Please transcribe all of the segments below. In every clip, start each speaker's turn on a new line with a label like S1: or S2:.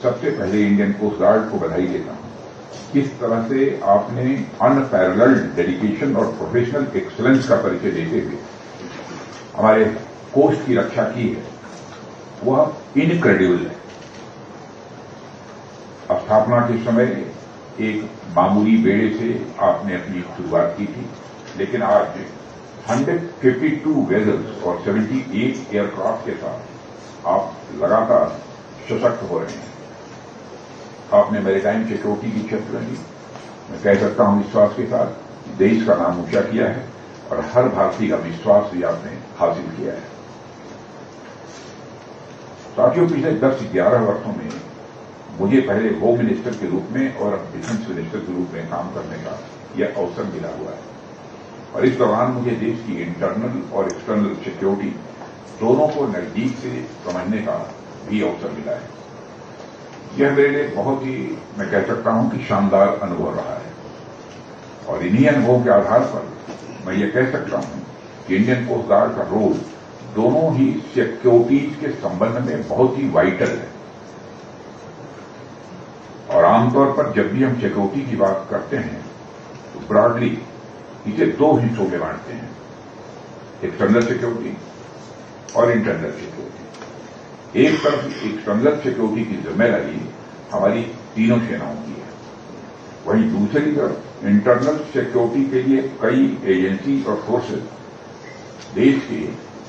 S1: सबसे पहले Indian coast guard को बधाई देता हूं। किस तरह से आपने अनपैरेलल्ड डेडिकेशन और प्रोफेशनल एक्सीलेंस का परिचय देते हुए हमारे कोस्ट की रक्षा की है, वह इनक्रेडिबल है। स्थापना के समय एक मामूली बेड़े से आपने अपनी शुरुआत की थी, लेकिन आज 152 वेजल्स और 78 एयरक्राफ्ट के साथ आप लगातार सशक्त हो रहे हैं। आपने मैरीटाइम सिक्योरिटी की क्षेत्र में, मैं कह सकता हूं विश्वास के साथ, देश का नाम ऊंचा किया है और हर भारतीय का विश्वास भी आपने हासिल किया है। साथियों, पिछले 10-11 वर्षों में मुझे पहले होम मिनिस्टर के रूप में और अब डिफेंस मिनिस्टर के रूप में काम करने का यह अवसर मिला हुआ है, और इस दौरान मुझे देश की इंटरनल और एक्सटर्नल सिक्योरिटी दोनों को नजदीक से समझने का भी अवसर मिला है। यह मेरे लिए बहुत ही, मैं कह सकता हूं कि शानदार अनुभव रहा है, और इन्हीं अनुभवों के आधार पर मैं ये कह सकता हूं कि इंडियन कोस्ट गार्ड का रोल दोनों ही सिक्योरिटीज के संबंध में बहुत ही वाइटल है। और आमतौर पर जब भी हम सिक्योरिटी की बात करते हैं तो ब्रॉडली इसे दो हिस्सों में बांटते हैं, एक्सटर्नल सिक्योरिटी और इंटरनल सिक्योरिटी। एक तरफ एक्सटर्नल सिक्योरिटी की जिम्मेदारी हमारी तीनों सेनाओं की है, वहीं दूसरी तरफ इंटरनल सिक्योरिटी के लिए कई एजेंसी और फोर्सेस देश के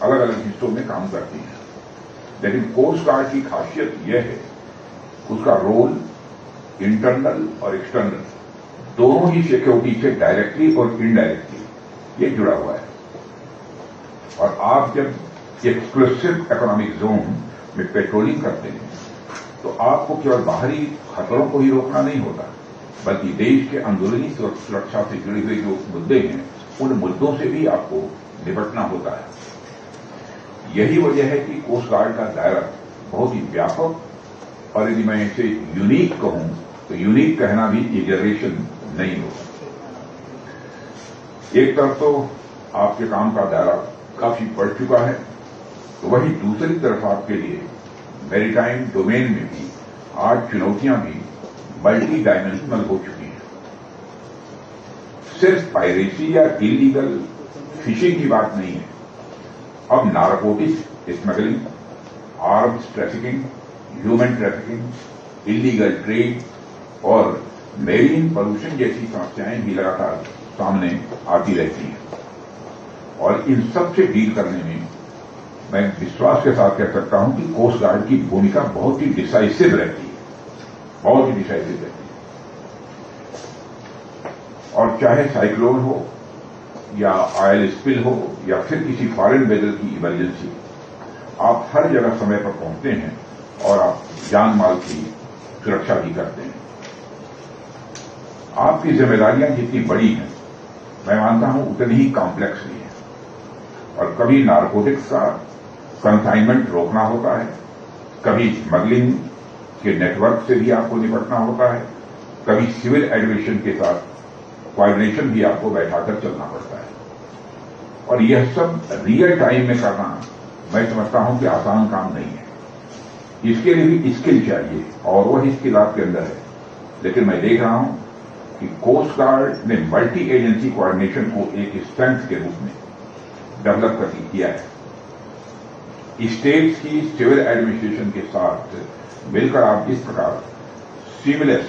S1: अलग अलग हिस्सों में काम करती हैं। लेकिन कोस्ट गार्ड की खासियत यह है, उसका रोल इंटरनल और एक्सटर्नल दोनों ही सिक्योरिटी से डायरेक्टली और इनडायरेक्टली ये जुड़ा हुआ है। और आप जब एक्सक्लूसिव इकोनॉमिक जोन में पेट्रोलिंग करते हैं तो आपको केवल बाहरी खतरों को ही रोकना नहीं होता, बल्कि देश के अंदरूनी सुरक्षा से जुड़े हुए जो मुद्दे हैं उन मुद्दों से भी आपको निपटना होता है। यही वजह है कि कोस्ट गार्ड का दायरा बहुत ही व्यापक, और यदि मैं इसे यूनिक कहूं तो यूनिक कहना भी एग्जैजरेशन नहीं होगा। एक तरफ तो आपके काम का दायरा काफी बढ़ चुका है, तो वहीं दूसरी तरफ आपके लिए मैरीटाइम डोमेन में भी आज चुनौतियां भी मल्टी डायमेंशनल हो चुकी हैं। सिर्फ पायरेसी या इलीगल फिशिंग की बात नहीं है, अब narcotics smuggling, arms trafficking, human trafficking, illegal trade और मेरीन पोल्यूशन जैसी समस्याएं भी लगातार सामने आती रहती हैं। और इन सब से डील करने में मैं विश्वास के साथ कह सकता हूं कि कोस्ट गार्ड की भूमिका बहुत ही डिसाइसिव रहती है, बहुत ही डिसाइसिव रहती है। और चाहे साइक्लोन हो या ऑयल स्पिल हो या फिर किसी फॉरेन वेदर की इमरजेंसी, आप हर जगह समय पर पहुंचते हैं और आप जान माल की सुरक्षा भी करते हैं। आपकी जिम्मेदारियां जितनी बड़ी हैं, मैं मानता हूं उतनी ही कॉम्प्लेक्स भी है। और कभी नारकोटिक्स का कंसाइनमेंट रोकना होता है, कभी स्मगलिंग के नेटवर्क से भी आपको निपटना होता है, कभी सिविल एडमिनिस्ट्रेशन के साथ कोऑर्डिनेशन भी आपको बैठाकर चलना पड़ता है। और यह सब रियल टाइम में करना मैं समझता हूं कि आसान काम नहीं है। इसके लिए भी स्किल चाहिए, और वह स्किल आपके अंदर है। लेकिन मैं देख रहा हूं कि कोस्ट गार्ड ने मल्टी एजेंसी कोऑर्डिनेशन को एक स्ट्रेंथ के रूप में डेवलप कर किया है। स्टेट्स की सिविल एडमिनिस्ट्रेशन के साथ मिलकर आप जिस प्रकार सीमलेस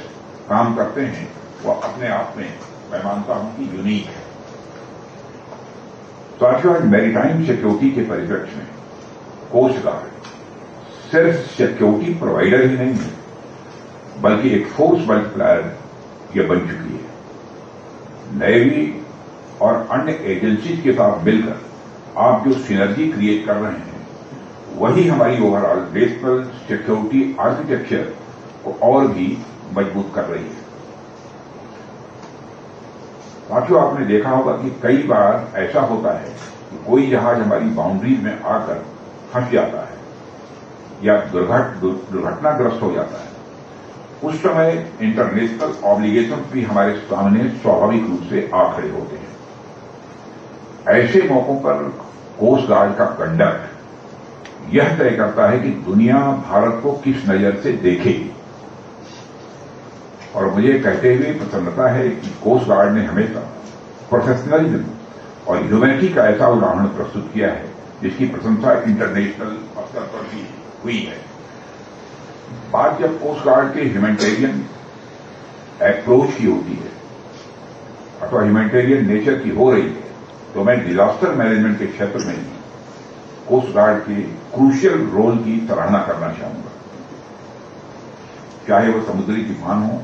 S1: काम करते हैं, वह अपने आप में मैं मानता हूं कि यूनिक है। साथियों, आज मैरीटाइम सिक्योरिटी के परिप्रेक्ष्य में कोस्ट गार्ड सिर्फ सिक्योरिटी प्रोवाइडर ही नहीं है, बल्कि एक फोर्स मल्टीप्लायर यह बन चुकी है। नेवी और अन्य एजेंसीज के साथ मिलकर आप जो सिनर्जी क्रिएट कर रहे हैं, वही हमारी ओवरऑल नेशनल सिक्योरिटी आर्किटेक्चर को और भी मजबूत कर रही है। साथियों, आपने देखा होगा कि कई बार ऐसा होता है कि कोई जहाज हमारी बाउंड्रीज में आकर फंस जाता है या दुर्घटनाग्रस्त हो जाता है। उस समय इंटरनेशनल ऑब्लिगेशन भी हमारे सामने स्वाभाविक रूप से आ खड़े होते हैं। ऐसे मौकों पर कोस्ट गार्ड का कंडक्ट यह तय करता है कि दुनिया भारत को किस नजर से देखेगी और मुझे कहते हुए प्रसन्नता है कि कोस्ट गार्ड ने हमेशा प्रोफेशनलिज्म और ह्यूमैनिटी का ऐसा उदाहरण प्रस्तुत किया है जिसकी प्रशंसा इंटरनेशनल स्तर पर भी हुई है। बात जब कोस्ट गार्ड के ह्यूमैनिटेरियन अप्रोच की होती है अथवा ह्यूमैनिटेरियन नेचर की हो रही है तो मैं डिजास्टर मैनेजमेंट के क्षेत्र में ही कोस्ट गार्ड के क्रूशियल रोल की सराहना करना चाहूंगा। चाहे वो समुद्री तूफान हो,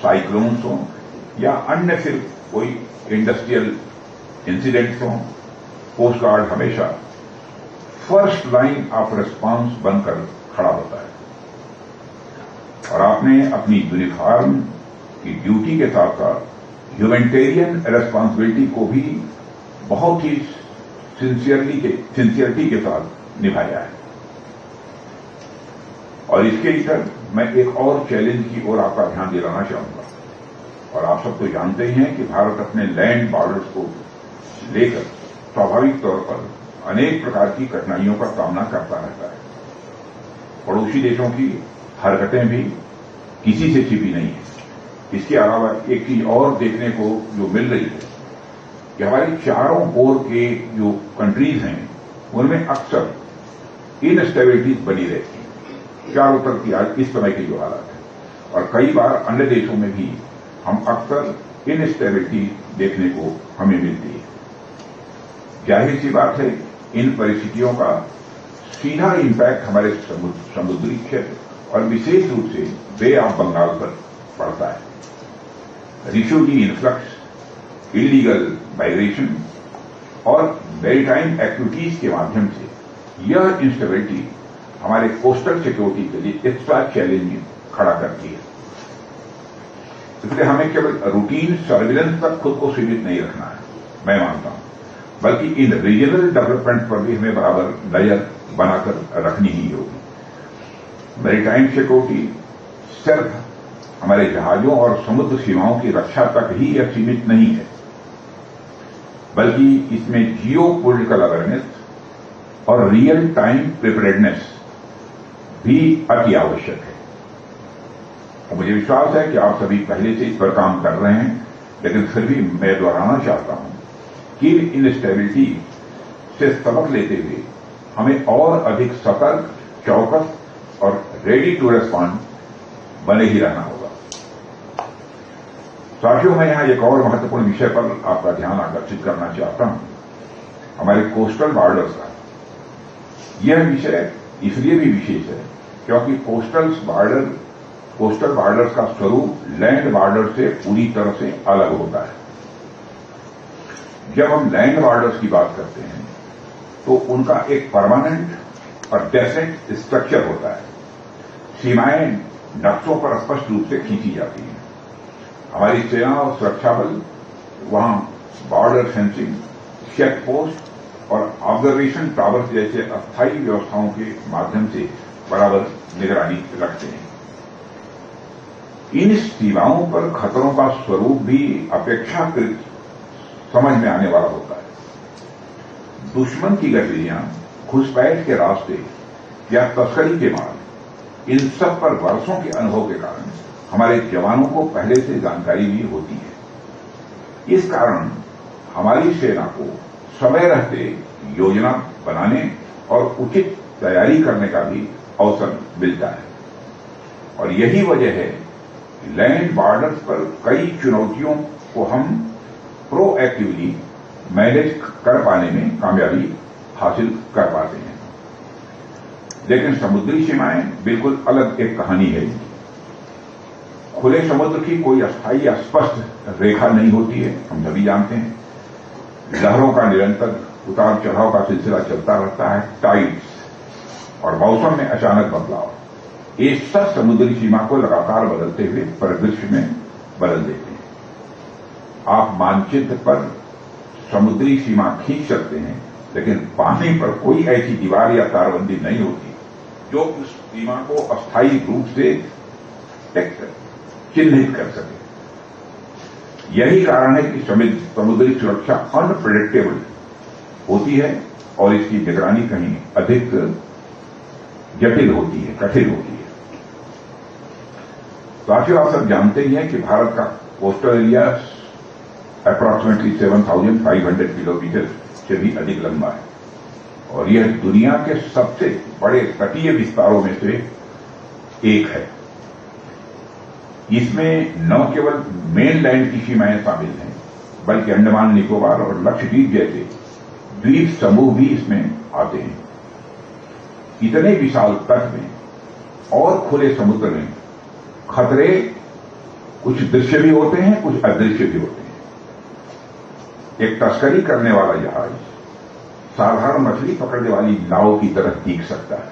S1: साइक्लोन्स हो या अन्य सिर्फ कोई इंडस्ट्रियल इंसिडेंट्स हो, कोस्ट गार्ड हमेशा फर्स्ट लाइन ऑफ रिस्पांस बनकर खड़ा होता है। और आपने अपनी यूनिफॉर्म की ड्यूटी के साथ साथ ह्यूमैनिटेरियन रेस्पॉन्सिबिलिटी को भी बहुत ही सिंसियरिटी के साथ निभाया है। और इसके इधर मैं एक और चैलेंज की ओर आपका ध्यान दिलाना चाहूंगा। और आप सब तो जानते ही हैं कि भारत अपने लैंड बॉर्डर्स को लेकर स्वाभाविक तौर पर अनेक प्रकार की कठिनाइयों का सामना करता रहता है। पड़ोसी देशों की हरकतें भी किसी से छिपी नहीं है। इसके अलावा एक चीज और देखने को जो मिल रही है कि हमारे चारों ओर के जो कंट्रीज हैं उनमें अक्सर इनस्टेबिलिटीज बनी रहती है। चारों तरफ की आज इस समय की जो हालत है और कई बार अन्य देशों में भी हम अक्सर इनस्टेबिलिटी देखने को हमें मिलती है। जाहिर सी बात है इन परिस्थितियों का सीधा इंपैक्ट हमारे समुद्री क्षेत्र और विशेष रूप से बे ऑफ बंगाल पर पड़ता है। रिफ्यूजी इन्फ्लक्स, इलीगल माइग्रेशन और मैरीटाइम एक्टिविटीज के माध्यम से यह इंस्टेबिलिटी हमारे कोस्टल सिक्योरिटी के लिए एक्स्ट्रा चैलेंज खड़ा करती है। इसलिए हमें केवल रूटीन सर्विलेंस तक खुद को सीमित नहीं रखना है, मैं मानता हूं, बल्कि इन रीजनल डेवलपमेंट पर भी हमें बराबर नजर बनाकर रखनी ही होगी। मैरीटाइम सिक्योरिटी सिर्फ हमारे जहाजों और समुद्र सीमाओं की रक्षा तक ही यह सीमित नहीं है, बल्कि इसमें जियो पॉलिटिकल अवेयरनेस और रियल टाइम प्रिपेयर्डनेस भी अति आवश्यक है। और मुझे विश्वास है कि आप सभी पहले से इस पर काम कर रहे हैं, लेकिन फिर भी मैं दोहराना चाहता हूं कि इनस्टेबिलिटी से सबक लेते हुए हमें और अधिक सतर्क, चौकस और रेडी टू रेस्पॉन्ड बने ही रहना होगा। साथियों, मैं यहां एक और महत्वपूर्ण विषय पर आपका ध्यान आकर्षित करना चाहता हूं, हमारे कोस्टल बॉर्डर्स का। यह विषय इसलिए भी विशेष है क्योंकि कोस्टल बॉर्डर्स का स्वरूप लैंड बॉर्डर से पूरी तरह से अलग होता है। जब हम लैंड बॉर्डर्स की बात करते हैं तो उनका एक परमानेंट और डेफिनेट स्ट्रक्चर होता है। सीमाएं नक्शों पर स्पष्ट रूप से खींची जाती हैं। हमारी सेना और सुरक्षा बल वहां बॉर्डर फेंसिंग, चेक पोस्ट और ऑब्जर्वेशन टावर्स जैसे अस्थायी व्यवस्थाओं के माध्यम से बराबर निगरानी रखते हैं। इन सीमाओं पर खतरों का स्वरूप भी अपेक्षाकृत समझ में आने वाला होता है। दुश्मन की गतिविधियां, घुसपैठ के रास्ते या तस्करी के मार्ग, इन सब पर वर्षों के अनुभव के कारण हमारे जवानों को पहले से जानकारी भी होती है। इस कारण हमारी सेना को समय रहते योजना बनाने और उचित तैयारी करने का भी अवसर मिलता है। और यही वजह है कि लैंड बॉर्डर्स पर कई चुनौतियों को हम प्रोएक्टिवली मैनेज कर पाने में कामयाबी हासिल कर पाते हैं। लेकिन समुद्री सीमाएं बिल्कुल अलग एक कहानी है। खुले समुद्र की कोई अस्थायी या स्पष्ट रेखा नहीं होती है, हम सभी जानते हैं। लहरों का निरंतर उतार चढ़ाव का सिलसिला चलता रहता है। टाइड्स और मौसम में अचानक बदलाव, ये सब समुद्री सीमा को लगातार बदलते हुए परिदृश्य में बदल देते हैं। आप मानचित्र पर समुद्री सीमा खींच सकते हैं, लेकिन पानी पर कोई ऐसी दीवार या तारबंदी नहीं होती जो उस सीमा को अस्थायी रूप से चिन्हित कर सके। यही कारण है कि समुद्री सुरक्षा अनप्रेडिक्टेबल होती है और इसकी निगरानी कहीं अधिक जटिल होती है, कठिन होती है। साथियों, आप सब जानते ही हैं कि भारत का कोस्टल एरिया अप्रॉक्सीमेटली 7,500 किलोमीटर से भी अधिक लंबा है और यह दुनिया के सबसे बड़े तटीय विस्तारों में से एक है। इसमें न केवल मेनलैंड की सीमाएं शामिल हैं, बल्कि अंडमान निकोबार और लक्षद्वीप जैसे द्वीप समूह भी इसमें आते हैं। इतने विशाल तट में और खुले समुद्र में खतरे कुछ दृश्य भी होते हैं, कुछ अदृश्य भी होते हैं। एक तस्करी करने वाला जहाज साधारण मछली पकड़ने वाली नाव की तरह दिख सकता है।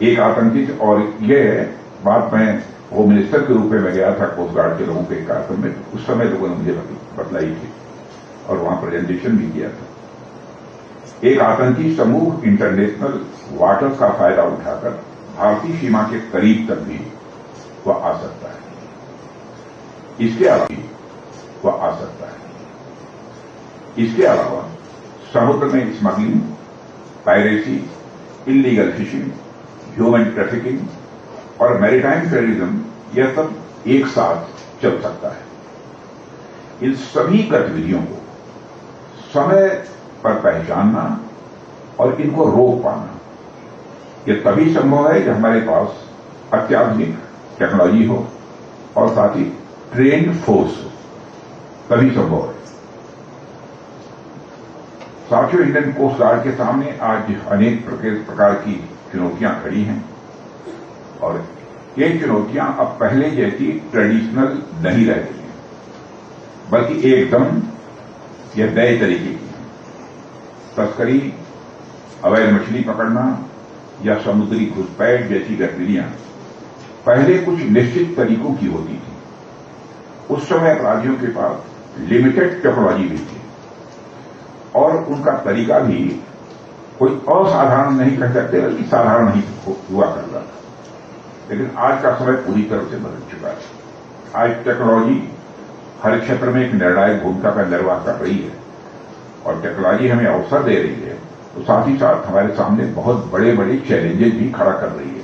S1: एक आतंकी, और यह बात मैं होम मिनिस्टर के रूप में गया था कोस्ट गार्ड के लोगों के एक कार्यक्रम में, उस समय लोगों ने मुझे बतलाई थी और वहां प्रेजेंटेशन भी किया था। एक आतंकी समूह इंटरनेशनल वाटर्स का फायदा उठाकर भारतीय सीमा के करीब तक भी वह आ सकता है। इसके अलावा वह आ सकता है। इसके अलावा समुद्र में smuggling, piracy, illegal fishing, human trafficking और मैरीटाइम टेररिज्म, यह सब एक साथ चल सकता है। इन सभी गतिविधियों को समय पर पहचानना और इनको रोक पाना, यह तभी संभव है जब हमारे पास अत्याधुनिक टेक्नोलॉजी हो और साथ ही ट्रेन्ड फोर्स हो, तभी संभव है। साथियों, इंडियन कोस्ट गार्ड के सामने आज अनेक प्रकार की चुनौतियां खड़ी हैं और ये चुनौतियां अब पहले जैसी ट्रेडिशनल नहीं रह गई हैं, बल्कि एकदम यह नए तरीके की है। तस्करी, अवैध मछली पकड़ना या समुद्री घुसपैठ जैसी गतिविधियां पहले कुछ निश्चित तरीकों की होती थी। उस समय अपराधियों के पास लिमिटेड टेक्नोलॉजी भी थी और उनका तरीका भी कोई असाधारण नहीं कह सकते, बल्कि साधारण ही हुआ करता था। लेकिन आज का समय पूरी तरह से बदल चुका है। आज टेक्नोलॉजी हर क्षेत्र में एक निर्णायक भूमिका का निर्वाह कर रही है और टेक्नोलॉजी हमें अवसर दे रही है, तो साथ ही साथ हमारे सामने बहुत बड़े बड़े चैलेंजेस भी खड़ा कर रही है।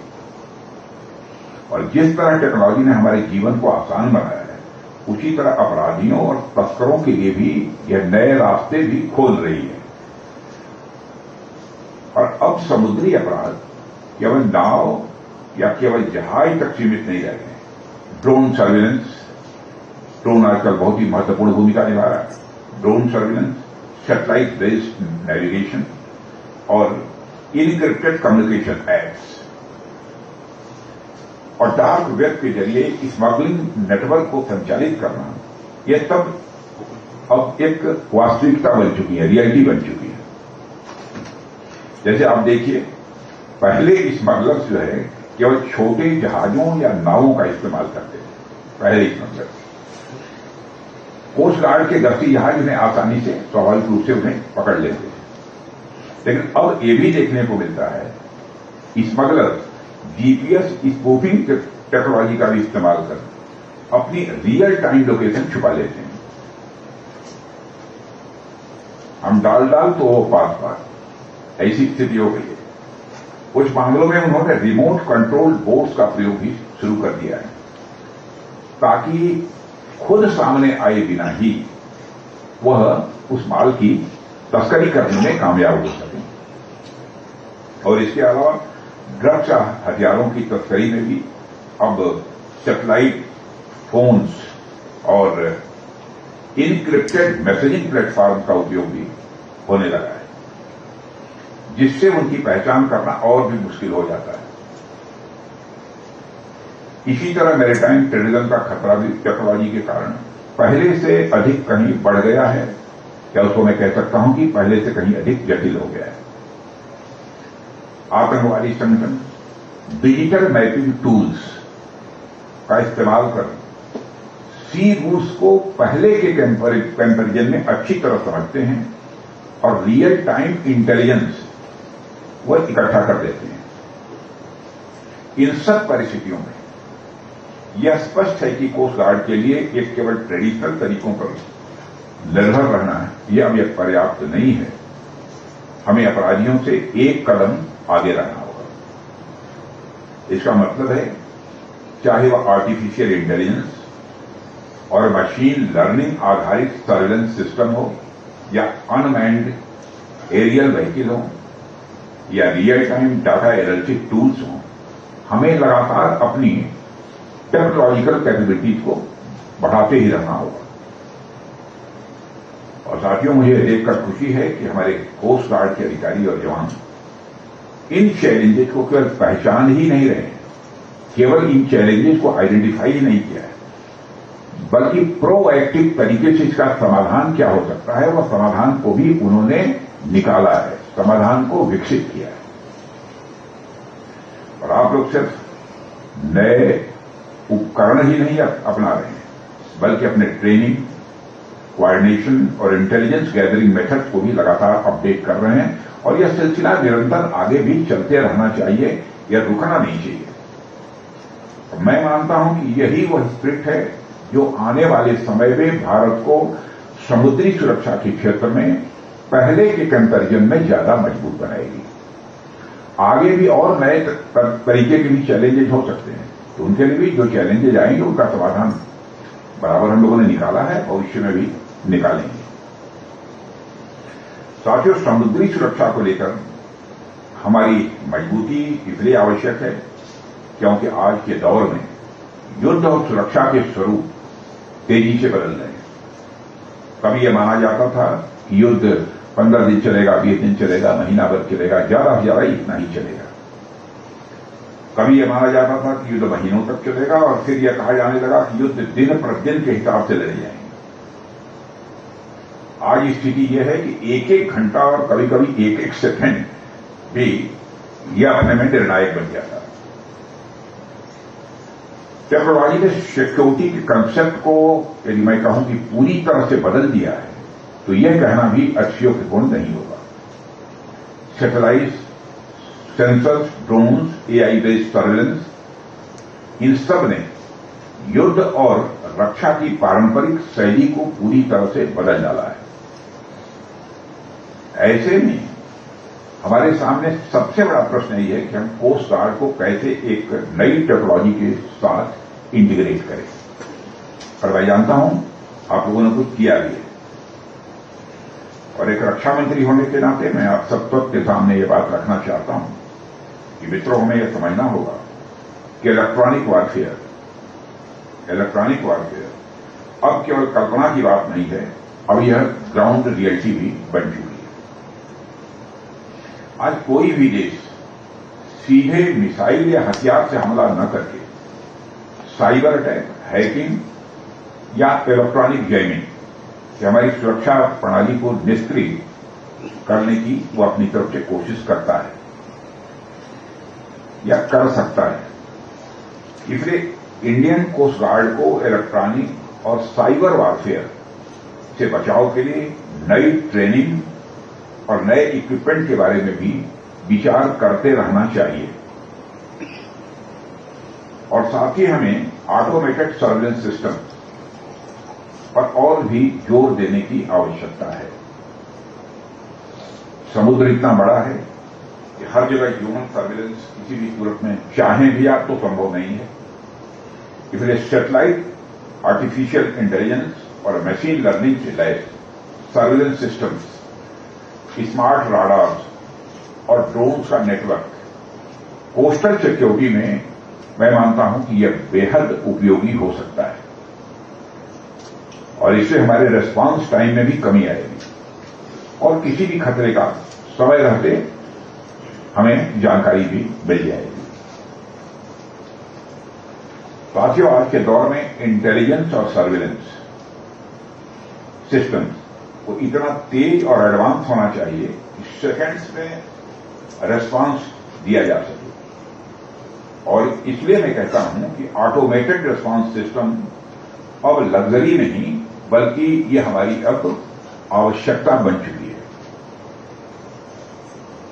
S1: और जिस तरह टेक्नोलॉजी ने हमारे जीवन को आसान बनाया है, उसी तरह अपराधियों और तस्करों के लिए भी यह नए रास्ते भी खोल रही है। और अब समुद्री अपराध केवल नाव या केवल जहाज तक सीमित नहीं रह गए। ड्रोन सर्विलेंस, ड्रोन आजकल बहुत ही महत्वपूर्ण भूमिका निभा रहा है। Drone surveillance, satellite based navigation और इनक्रिप्टेड कम्युनिकेशन एप्स और डार्क वेब के जरिए स्मगलिंग नेटवर्क को संचालित करना, यह सब अब एक वास्तविकता बन चुकी है, रियलिटी बन चुकी है। जैसे आप देखिए, पहले स्मगलर्स जो है केवल छोटे जहाजों या नावों का इस्तेमाल करते थे। पहले स्मगलर कोस्ट गार्ड के गश्ती जहाज उन्हें आसानी से, स्वाभाविक रूप से उन्हें पकड़ लेते थे। लेकिन अब ये भी देखने को मिलता है, स्मगलर जीपीएस स्पूफिंग टेक्नोलॉजी का भी इस्तेमाल कर अपनी रियल टाइम लोकेशन छुपा लेते हैं। हम डाल तो वो पास, ऐसी स्थिति हो गई है। कुछ मामलों में उन्होंने रिमोट कंट्रोल बोट्स का प्रयोग भी शुरू कर दिया है, ताकि खुद सामने आए बिना ही वह उस माल की तस्करी करने में कामयाब हो सके। और इसके अलावा ड्रग्स या हथियारों की तस्करी में भी अब सैटेलाइट फोन्स और इनक्रिप्टेड मैसेजिंग प्लेटफॉर्म का उपयोग भी होने लगा है, जिससे उनकी पहचान करना और भी मुश्किल हो जाता है। इसी तरह मैरीटाइम टेररिज्म का खतरा भी टेक्नोलॉजी के कारण पहले से अधिक कहीं बढ़ गया है, या उसको मैं कह सकता हूं कि पहले से कहीं अधिक जटिल हो गया है। आतंकवादी संगठन डिजिटल मैपिंग टूल्स का इस्तेमाल कर सी रूट्स को पहले के कंपैरिजन में अच्छी तरह समझते हैं और रियल टाइम इंटेलिजेंस वह इकट्ठा कर देते हैं। इन सब परिस्थितियों में यह स्पष्ट है कि कोस्ट गार्ड के लिए एक केवल ट्रेडिशनल तरीकों पर निर्भर रहना है यह अब यह पर्याप्त नहीं है। हमें अपराधियों से एक कदम आगे रहना होगा। इसका मतलब है चाहे वह आर्टिफिशियल इंटेलिजेंस और मशीन लर्निंग आधारित सर्विलेंस सिस्टम हो, या अनमैन्ड एरियल व्हीकल हो, या real time data analytic tools हो, हमें लगातार अपनी टेक्नोलॉजिकल कैपेबिलिटीज को बढ़ाते ही रहना होगा। और साथियों, मुझे देखकर खुशी है कि हमारे कोस्ट गार्ड के अधिकारी और जवान इन चैलेंजेस को केवल पहचान ही नहीं रहे, केवल इन चैलेंजेस को आइडेंटिफाई ही नहीं किया है, बल्कि प्रोएक्टिव तरीके से इसका समाधान क्या हो सकता है, वह समाधान को भी उन्होंने निकाला है, समाधान को विकसित किया है। और आप लोग सिर्फ नए उपकरण ही नहीं अपना रहे हैं, बल्कि अपने ट्रेनिंग, कोऑर्डिनेशन और इंटेलिजेंस गैदरिंग मेथड्स को भी लगातार अपडेट कर रहे हैं, और यह सिलसिला निरंतर आगे भी चलते रहना चाहिए, यह रुकना नहीं चाहिए। तो मैं मानता हूं कि यही वह स्पिरिट है जो आने वाले समय में भारत को समुद्री सुरक्षा के क्षेत्र में पहले के कंपैरिजन में ज्यादा मजबूत बनाएगी। आगे भी और नए तरीके के भी चैलेंजेस हो सकते हैं, तो उनके लिए भी जो चैलेंजेस आएंगे उनका समाधान बराबर हम लोगों ने निकाला है, भविष्य में भी निकालेंगे। साथियों, समुद्री सुरक्षा को लेकर हमारी मजबूती इसलिए आवश्यक है क्योंकि आज के दौर में युद्ध और सुरक्षा के स्वरूप तेजी से बदल रहे हैं। कभी यह माना जाता था कि युद्ध 15 दिन चलेगा, 20 दिन चलेगा, महीना भर चलेगा, ज्यादा से ज्यादा इतना ही चलेगा। कभी यह माना जाता था कि युद्ध महीनों तक चलेगा, और फिर यह कहा जाने लगा कि युद्ध दिन प्रतिदिन के हिसाब से लड़े जाएंगे। आज स्थिति यह है कि एक एक घंटा और कभी कभी एक एक सेकंड भी यह अपने में निर्णायक बन जाता है। टेक्नोलॉजी ने सिक्योरिटी के कंसेप्ट को यदि मैं कहूं कि पूरी तरह से बदल दिया है, तो यह कहना भी अतिशयोक्तिपूर्ण नहीं होगा। Satellite, sensors, drones, AI based surveillance, इन सब ने युद्ध और रक्षा की पारंपरिक शैली को पूरी तरह से बदल डाला है। ऐसे में हमारे सामने सबसे बड़ा प्रश्न यह है कि हम कोस्ट गार्ड को कैसे एक नई टेक्नोलॉजी के साथ इंटीग्रेट करें। पर मैं जानता हूं आप लोगों ने कुछ किया भी है, और एक रक्षा मंत्री होने के नाते मैं आप सबके सामने ये बात रखना चाहता हूं कि मित्रों, हमें यह समझना होगा कि इलेक्ट्रॉनिक वारफेयर अब केवल कल्पना की बात नहीं है, अब यह ग्राउंड रियलिटी भी बन चुकी है। आज कोई भी देश सीधे मिसाइल या हथियार से हमला न करके साइबर अटैक, हैकिंग या इलेक्ट्रॉनिक जैमिंग से हमारी सुरक्षा प्रणाली को निष्क्रिय करने की वो अपनी तरफ से कोशिश करता है या कर सकता है। इसलिए इंडियन कोस्ट गार्ड को इलेक्ट्रॉनिक और साइबर वारफेयर से बचाव के लिए नई ट्रेनिंग और नए इक्विपमेंट के बारे में भी विचार करते रहना चाहिए, और साथ ही हमें ऑटोमेटेड सर्विलेंस सिस्टम पर और भी जोर देने की आवश्यकता है। समुद्र इतना बड़ा है कि हर जगह ह्यूमन सर्विलेंस किसी भी सूरत में चाहें भी आप तो संभव नहीं है। इसलिए सैटेलाइट, आर्टिफिशियल इंटेलिजेंस और मशीन लर्निंग से लैस सर्विलेंस सिस्टम्स, स्मार्ट राडार्स और ड्रोन्स का नेटवर्क कोस्टल सिक्योरिटी में मैं मानता हूं कि यह बेहद उपयोगी हो सकता है, और इससे हमारे रेस्पॉन्स टाइम में भी कमी आएगी, और किसी भी खतरे का समय रहते हमें जानकारी भी मिल जाएगी। साथियों, आज के दौर में इंटेलिजेंस और सर्विलेंस सिस्टम को इतना तेज और एडवांस होना चाहिए कि सेकेंड्स में रेस्पॉन्स दिया जा सके, और इसलिए मैं कहता हूं कि ऑटोमेटेड रेस्पॉन्स सिस्टम अब लग्जरी नहीं बल्कि ये हमारी अब आवश्यकता बन चुकी है।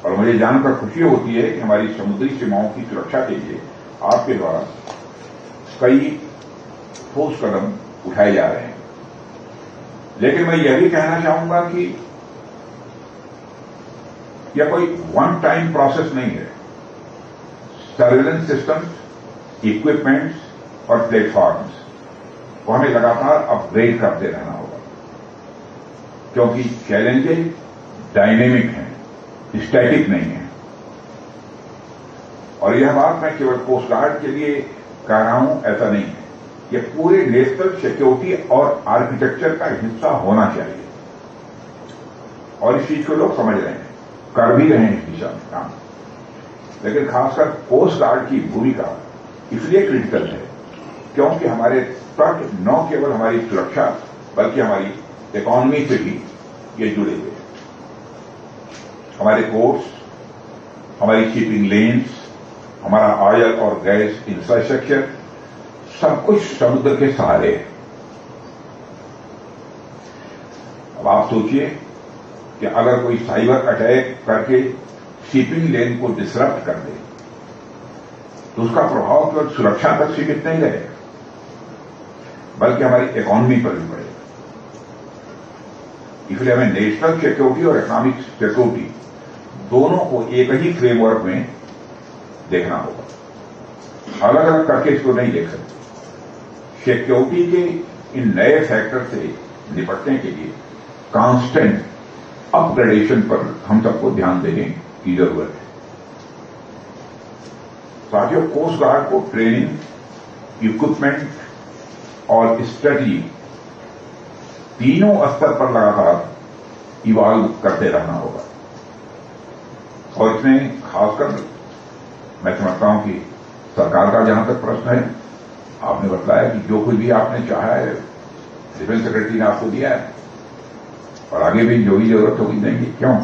S1: और मुझे जानकर खुशी होती है कि हमारी समुद्री सीमाओं की सुरक्षा के लिए आपके द्वारा कई ठोस कदम उठाए जा रहे हैं। लेकिन मैं यह भी कहना चाहूंगा कि यह कोई वन टाइम प्रोसेस नहीं है। सर्विलेंस सिस्टम्स, इक्विपमेंट्स और प्लेटफॉर्म्स को हमें लगातार अपग्रेड करते रहना होगा, क्योंकि चैलेंजेस डायनेमिक हैं, स्टैटिक नहीं है। और यह बात मैं केवल कोस्ट गार्ड के लिए कह रहा हूं, ऐसा नहीं है। यह पूरे नेशनल सिक्योरिटी और आर्किटेक्चर का हिस्सा होना चाहिए, और इस चीज को लोग समझ रहे हैं, कर भी रहे हैं इस दिशा में काम। लेकिन खासकर कोस्ट गार्ड की भूमिका इसलिए क्रिटिकल है क्योंकि हमारे तट न केवल हमारी सुरक्षा बल्कि हमारी इकोनॉमी से भी ये जुड़े हुए हैं। हमारे पोर्ट्स, हमारी शिपिंग लेन्स, हमारा ऑयल और गैस इंफ्रास्ट्रक्चर सब कुछ समुद्र के सहारे है। अब आप सोचिए कि अगर कोई साइबर अटैक करके शिपिंग लेन को डिसरप्ट कर दे तो उसका प्रभाव केवल सुरक्षा तक सीमित नहीं रहेगा बल्कि हमारी इकोनॉमी पर भी पड़ेगा। इसलिए हमें नेशनल सिक्योरिटी और इकोनॉमिक सिक्योरिटी दोनों को एक ही फ्रेमवर्क में देखना होगा, अलग अलग करके इसको नहीं देख सकते। सिक्योरिटी के इन नए फैक्टर से निपटने के लिए कांस्टेंट अपग्रेडेशन पर हम सबको ध्यान देने की जरूरत है। साथियों, कोस्ट गार्ड को ट्रेनिंग, इक्विपमेंट और स्ट्रेटजी तीनों स्तर पर लगातार इवॉल्व करते रहना होगा। और इसमें खासकर मैं समझता हूं कि सरकार का जहां तक प्रश्न है, आपने बताया कि जो कुछ भी आपने चाहा है डिफेंस सेक्रेटरी ने आपको दिया है, और आगे भी जो भी जरूरत होगी देंगे। क्यों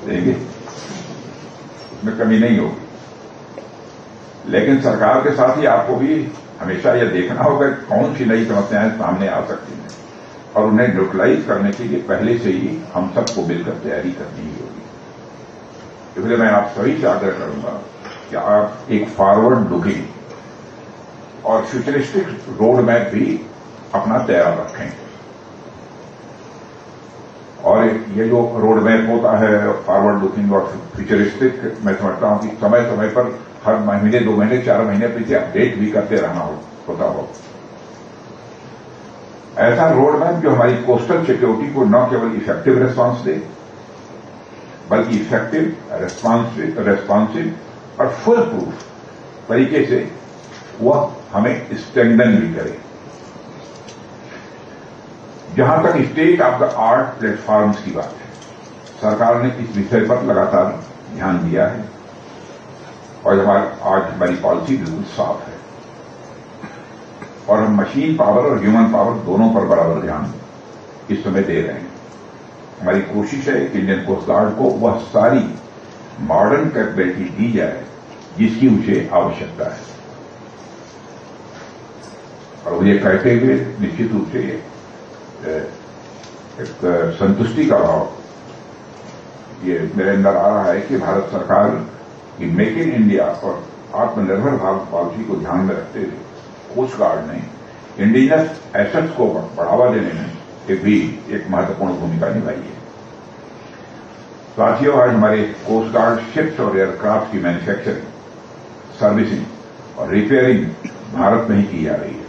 S1: देंगे, उसमें कमी नहीं होगी। लेकिन सरकार के साथ ही आपको भी हमेशा यह देखना होगा कि कौन सी नई समस्याएं सामने आ सकती हैं, और उन्हें न्यूट्रलाइज करने के लिए पहले से ही हम सबको मिलकर तैयारी करनी ही होगी। इसलिए मैं आप सभी से आग्रह करूंगा कि आप एक फॉरवर्ड लुकिंग और फ्यूचरिस्टिक रोड मैप भी अपना तैयार रखें। और ये जो रोड मैप होता है फॉरवर्ड लुकिंग और फ्यूचरिस्टिक, मैं समझता हूं कि समय समय पर हर महीने, 2 महीने, 4 महीने पीछे अपडेट भी करते रहना होता हो। ऐसा रोड मैप जो हमारी कोस्टल सिक्योरिटी को न केवल इफेक्टिव रिस्पांस दे बल्कि इफेक्टिव, रेस्पॉन्सिव और फुल प्रूफ तरीके से वह हमें स्ट्रेंथन भी करे। जहां तक state of the art platforms की बात है, सरकार ने इस विषय पर लगातार ध्यान दिया है, और आज हमारी पॉलिसी बिल्कुल साफ है, और हम मशीन पावर और ह्यूमन पावर दोनों पर बराबर ध्यान इस समय दे रहे हैं। हमारी कोशिश है कि इंडियन कोस्ट गार्ड को वह सारी मॉडर्न कैपेबिलिटी दी जाए जिसकी उसे आवश्यकता है। और मुझे कहते हुए निश्चित रूप से एक संतुष्टि का भाव ये मेरे अंदर आ रहा है कि भारत सरकार की मेक इन इंडिया और आत्मनिर्भर भारत पॉलिसी को ध्यान में रखते हुए कोस्ट गार्ड ने इंडिजिनस एसेट्स को बढ़ावा देने में एक महत्वपूर्ण भूमिका निभाई है। साथियों, आज हमारे कोस्ट गार्ड शिप्स और एयरक्राफ्ट की मैन्युफैक्चरिंग, सर्विसिंग और रिपेयरिंग भारत में ही की जा रही है,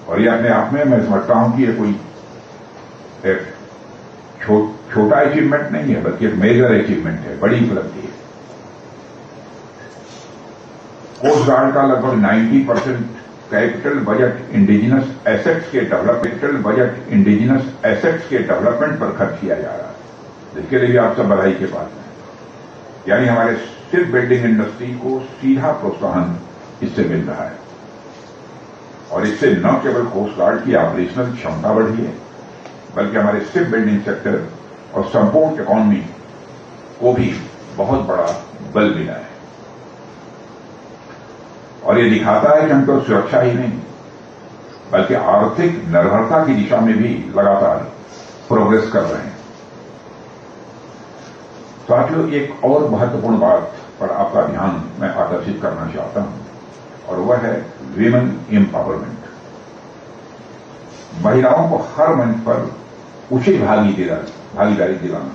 S1: और ये अपने आप में मैं समझता हूं कि ये कोई एक छोटा अचीवमेंट नहीं है बल्कि एक मेजर अचीवमेंट है, बड़ी उपलब्धि है। कोस्ट गार्ड का लगभग 90% कैपिटल बजट इंडिजिनस एसेट्स के डेवलपमेंट पर खर्च किया जा रहा है, जिसके लिए भी आप सब बधाई के पात्र हैं। यानी हमारे शिप बिल्डिंग इंडस्ट्री को सीधा प्रोत्साहन इससे मिल रहा है, और इससे न केवल कोस्ट गार्ड की ऑपरेशनल क्षमता बढ़ी है बल्कि हमारे शिप बिल्डिंग सेक्टर और संपूर्ण इकोनॉमी को भी बहुत बड़ा बल मिला है। और ये दिखाता है कि हम तो सुरक्षा ही नहीं बल्कि आर्थिक निर्भरता की दिशा में भी लगातार प्रोग्रेस कर रहे हैं। साथियों, एक और महत्वपूर्ण बात पर आपका ध्यान मैं आकर्षित करना चाहता हूं, और वह है विमेन एम्पावरमेंट। महिलाओं को हर मंच पर उचित भागीदारी दिलाना,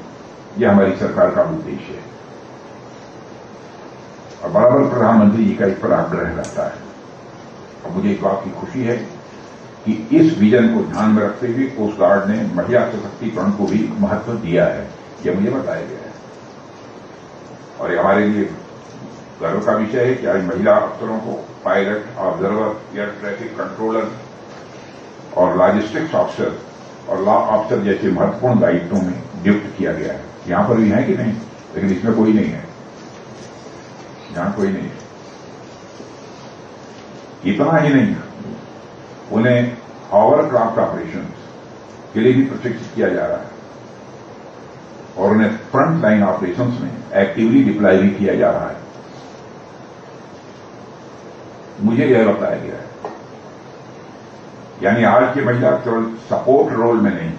S1: यह हमारी सरकार का उद्देश्य है। और बराबर प्रधानमंत्री जी का इस पर आग्रह रहता है। और मुझे इस बात की खुशी है कि इस विजन को ध्यान में रखते हुए कोस्ट गार्ड ने महिला सशक्तिकरण को भी महत्व दिया है, यह मुझे बताया गया है। और ये हमारे लिए गर्व का विषय है कि आज महिला अफसरों को pilot, observer, air traffic controller और लॉजिस्टिक्स अफसर और लॉ अफसर जैसे महत्वपूर्ण दायित्वों में नियुक्त किया गया है। यहां पर भी है कि नहीं, लेकिन इसमें कोई नहीं है, यहां कोई नहीं है। इतना ही नहीं, उन्हें हॉवरक्राफ्ट ऑपरेशन के लिए भी प्रशिक्षित किया जा रहा है और उन्हें फ्रंट लाइन ऑपरेशंस में एक्टिवली डिप्लॉय भी किया जा रहा है। मुझे यह बताया गया है, यानी आज की महिला केवल सपोर्ट रोल में नहीं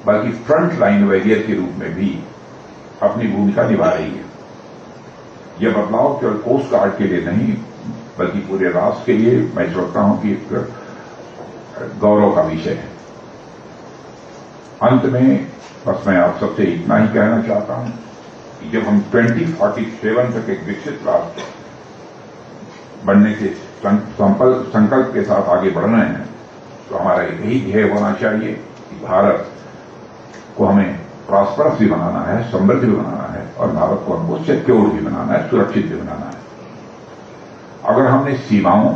S1: बल्कि फ्रंट लाइन वॉरियर के रूप में भी अपनी भूमिका निभा रही है। यह बदलाव केवल कोस्ट गार्ड के लिए नहीं बल्कि पूरे राष्ट्र के लिए मैं सोचता हूं कि एक गौरव का विषय है। अंत में बस मैं आप सबसे इतना ही कहना चाहता हूं कि जब हम 2047 तक एक विकसित राष्ट्र बनने के संकल्प के साथ आगे बढ़ रहे हैं, तो हमारा यही ध्येय होना चाहिए कि भारत को हमें प्रॉस्परस भी बनाना है, समृद्ध भी बनाना है और भारत को हमको सिक्योर भी बनाना है, सुरक्षित भी बनाना है। अगर हमने सीमाओं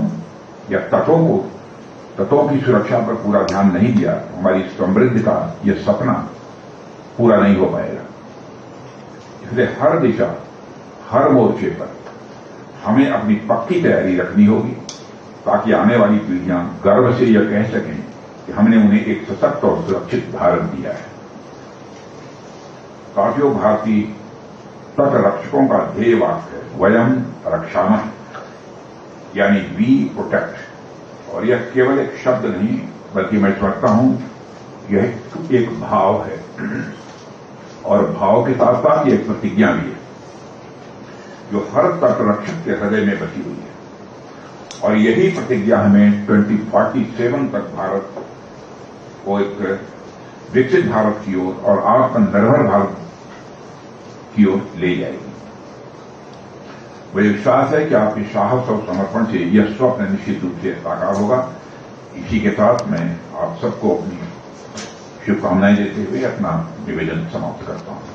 S1: या तटों की सुरक्षा पर पूरा ध्यान नहीं दिया तो हमारी समृद्धि का यह सपना पूरा नहीं हो पाएगा। इसलिए हर दिशा, हर मोर्चे पर हमें अपनी पक्की तैयारी रखनी होगी ताकि आने वाली पीढ़ियां गर्व से यह कह सकें कि हमने उन्हें एक सशक्त और सुरक्षित भारत दिया है। साथियों, भारतीय तट रक्षकों का ध्येय वाक्य है वयम रक्षामः, यानी वी प्रोटेक्ट। और यह केवल एक शब्द नहीं बल्कि मैं समझता हूं यह एक भाव है और भाव के साथ साथ यह एक प्रतिज्ञा भी है जो हर तट रक्षक के हृदय में बसी हुई है। और यही प्रतिज्ञा हमें 2047 तक भारत को एक विकसित भारत की ओर और आत्मनिर्भर भारत की ओर ले जाएगी। मुझे विश्वास है कि आपके साहस और समर्पण से यह स्वप्न निश्चित रूप से साकार होगा। इसी के साथ मैं आप सबको अपनी शुभकामनाएं देते हुए अपना निवेदन समाप्त करता हूं।